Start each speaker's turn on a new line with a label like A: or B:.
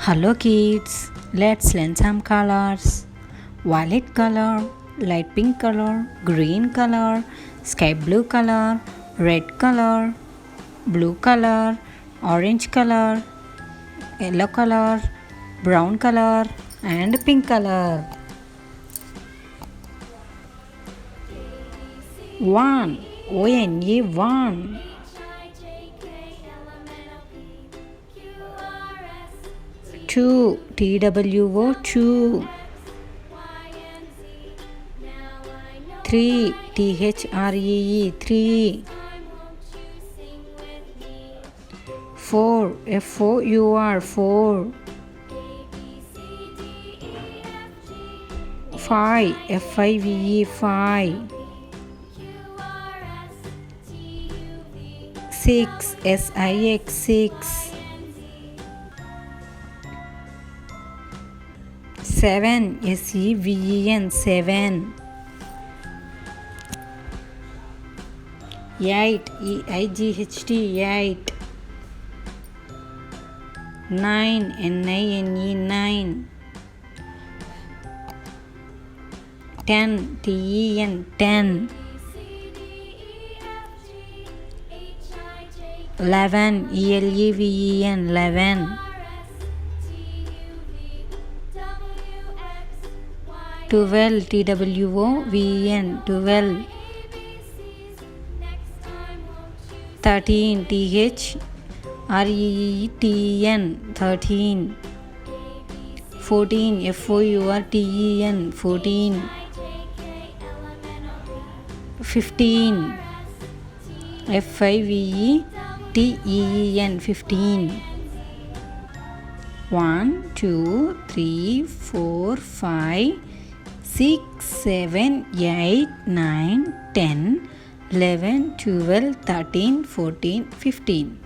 A: Hello kids, let's learn some colors. Violet color, light pink color, green color, sky blue color, red color, blue color, orange color, yellow color, brown color and pink color. 1. O-N-E 1. 2. T-W-O 2. 3. T-H-R-E-E 3. 4. F-O-U-R 4. 5. F-I-V-E 5. 6. S-I-X 6. 7. S-E-V-E-N 7. 8. E-I-G-H-T 8. 9. N-I-N-E 9. 10. T-E-N 10. 11. E-L-E-V-E-N 11. 12. T-W-O-V-E-N 12. 13. T-H-R-E-E-T-E-N 13. 14. F-O-U-R-T-E-N 14. 15. F-I-V-E-T-E-N 15. 1, 2, 3, 4, 5, 6, 7, 8, 9, 10, 11, 12, 13, 14, 15.